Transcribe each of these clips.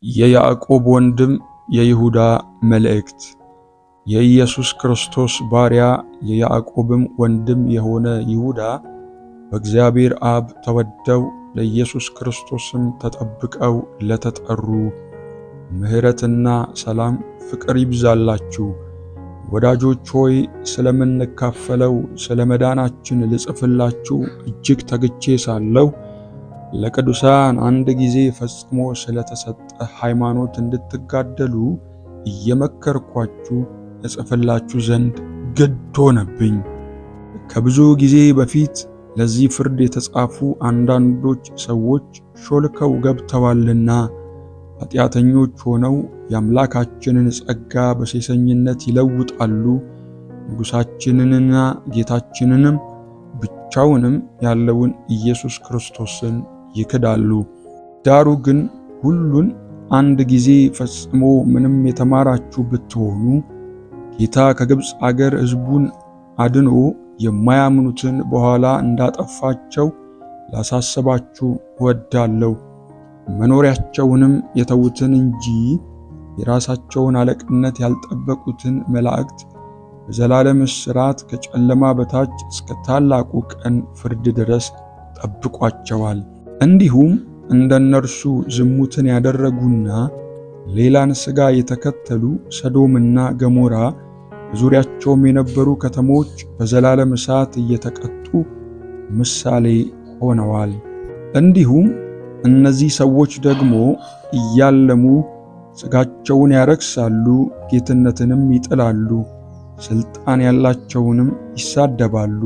የያዕቆብ ወንድም የይሁዳ መልእክት። የኢየሱስ ክርስቶስ ባሪያ የያዕቆብም ወንድም የሆነ ይሁዳ በእግዚአብሔር አብ ተወደው ለኢየሱስ ክርስቶስም ተጠብቀው ለተጠሩ ምሕረትና ሰላም ፍቅር ይብዛላችሁ። ወዳጆች ሆይ ስለምንካፈለው ስለ መዳናችን ልጽፍላችሁ እጅግ ተግቼ ሳለሁ ለቅዱሳን አንድ ጊዜ ፈጽሞ ስለተሰጠ ሃይማኖት እንድትጋደሉ እየመከርኳችሁ እጽፍላችሁ ዘንድ ግድ ሆነብኝ። ከብዙ ጊዜ በፊት ለዚህ ፍርድ የተጻፉ አንዳንዶች ሰዎች ሾልከው ገብተዋልና ኃጢአተኞች ሆነው የአምላካችንን ጸጋ በሴሰኝነት ይለውጣሉ፣ ንጉሣችንንና ጌታችንንም ብቻውንም ያለውን ኢየሱስ ክርስቶስን ይክዳሉ። ዳሩ ግን ሁሉን አንድ ጊዜ ፈጽሞ ምንም የተማራችሁ ብትሆኑ ጌታ ከግብፅ አገር ሕዝቡን አድኖ የማያምኑትን በኋላ እንዳጠፋቸው ላሳስባችሁ እወዳለሁ። መኖሪያቸውንም የተዉትን እንጂ የራሳቸውን አለቅነት ያልጠበቁትን መላእክት በዘላለም እስራት ከጨለማ በታች እስከ ታላቁ ቀን ፍርድ ድረስ ጠብቋቸዋል። እንዲሁም እንደነርሱ ዝሙትን ያደረጉና ሌላን ሥጋ የተከተሉ ሰዶምና ገሞራ በዙሪያቸውም የነበሩ ከተሞች በዘላለም እሳት እየተቀጡ ምሳሌ ሆነዋል። እንዲሁም እነዚህ ሰዎች ደግሞ እያለሙ ሥጋቸውን ያረክሳሉ፣ ጌትነትንም ይጥላሉ፣ ሥልጣን ያላቸውንም ይሳደባሉ።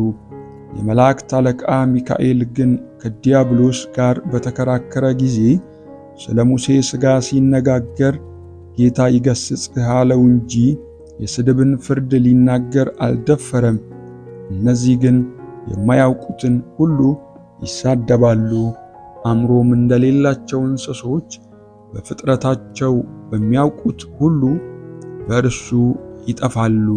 የመላእክት አለቃ ሚካኤል ግን ከዲያብሎስ ጋር በተከራከረ ጊዜ ስለ ሙሴ ሥጋ ሲነጋገር ጌታ ይገሥጽህ አለው እንጂ የስድብን ፍርድ ሊናገር አልደፈረም። እነዚህ ግን የማያውቁትን ሁሉ ይሳደባሉ፣ አእምሮም እንደሌላቸው እንስሶች በፍጥረታቸው በሚያውቁት ሁሉ በእርሱ ይጠፋሉ።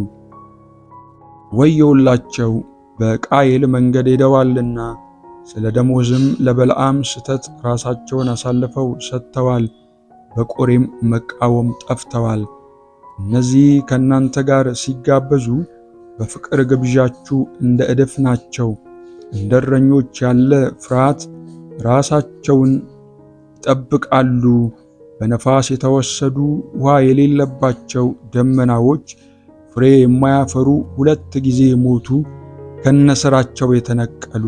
ወዮላቸው! በቃየል መንገድ ሄደዋልና ስለ ደሞዝም ለበለዓም ስተት ራሳቸውን አሳልፈው ሰጥተዋል፣ በቆሬም መቃወም ጠፍተዋል። እነዚህ ከእናንተ ጋር ሲጋበዙ በፍቅር ግብዣችሁ እንደ ዕድፍ ናቸው። እንደ እረኞች ያለ ፍርሃት ራሳቸውን ይጠብቃሉ። በነፋስ የተወሰዱ ውሃ የሌለባቸው ደመናዎች ፍሬ የማያፈሩ ሁለት ጊዜ ሞቱ፣ ከነሥራቸው የተነቀሉ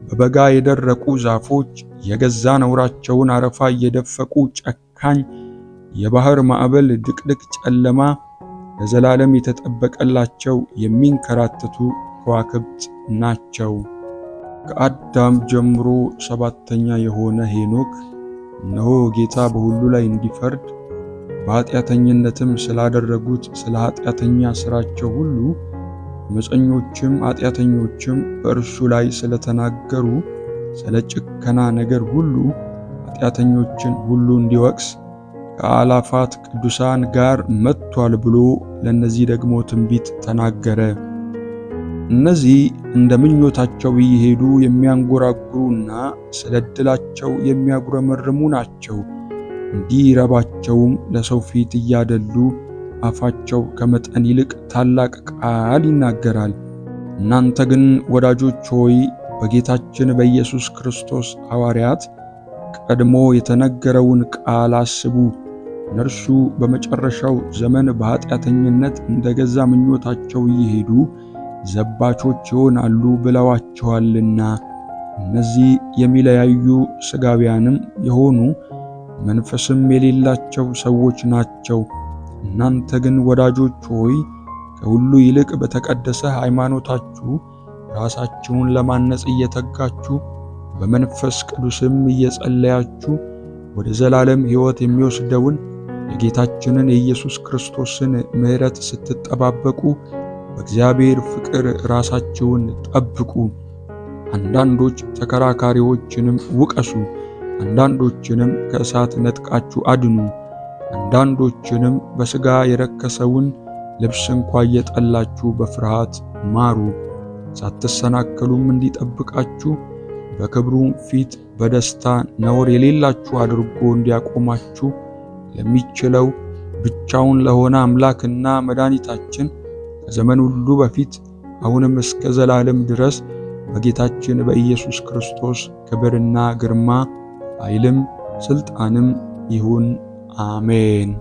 በበጋ የደረቁ ዛፎች የገዛ ነውራቸውን አረፋ እየደፈቁ ጨካኝ የባህር ማዕበል ድቅድቅ ጨለማ ለዘላለም የተጠበቀላቸው የሚንከራተቱ ከዋክብት ናቸው። ከአዳም ጀምሮ ሰባተኛ የሆነ ሄኖክ እነሆ ጌታ በሁሉ ላይ እንዲፈርድ በኃጢአተኝነትም ስላደረጉት ስለ ኃጢአተኛ ሥራቸው ሁሉ ዓመፀኞችም ኃጢአተኞችም በእርሱ ላይ ስለተናገሩ ስለ ጭከና ነገር ሁሉ ኃጢአተኞችን ሁሉ እንዲወቅስ ከአላፋት ቅዱሳን ጋር መጥቷል ብሎ ለእነዚህ ደግሞ ትንቢት ተናገረ። እነዚህ እንደ ምኞታቸው እየሄዱ የሚያንጎራጉሩና ስለ ዕድላቸው የሚያጉረመርሙ ናቸው። እንዲረባቸውም ለሰው ፊት እያደሉ አፋቸው ከመጠን ይልቅ ታላቅ ቃል ይናገራል። እናንተ ግን ወዳጆች ሆይ በጌታችን በኢየሱስ ክርስቶስ ሐዋርያት ቀድሞ የተነገረውን ቃል አስቡ። እነርሱ በመጨረሻው ዘመን በኃጢአተኝነት እንደ ገዛ ምኞታቸው እየሄዱ ዘባቾች ይሆናሉ ብለዋቸዋልና። እነዚህ የሚለያዩ ሥጋውያንም የሆኑ መንፈስም የሌላቸው ሰዎች ናቸው። እናንተ ግን ወዳጆች ሆይ ከሁሉ ይልቅ በተቀደሰ ሃይማኖታችሁ ራሳችሁን ለማነጽ እየተጋችሁ በመንፈስ ቅዱስም እየጸለያችሁ ወደ ዘላለም ሕይወት የሚወስደውን የጌታችንን የኢየሱስ ክርስቶስን ምሕረት ስትጠባበቁ በእግዚአብሔር ፍቅር ራሳችሁን ጠብቁ። አንዳንዶች ተከራካሪዎችንም ውቀሱ፣ አንዳንዶችንም ከእሳት ነጥቃችሁ አድኑ፣ አንዳንዶችንም በሥጋ የረከሰውን ልብስ እንኳ እየጠላችሁ በፍርሃት ማሩ። ሳትሰናከሉም እንዲጠብቃችሁ በክብሩ ፊት በደስታ ነውር የሌላችሁ አድርጎ እንዲያቆማችሁ ለሚችለው ብቻውን ለሆነ አምላክና መድኃኒታችን ከዘመን ሁሉ በፊት አሁንም እስከ ዘላለም ድረስ በጌታችን በኢየሱስ ክርስቶስ ክብርና ግርማ ኃይልም ሥልጣንም ይሁን፣ አሜን።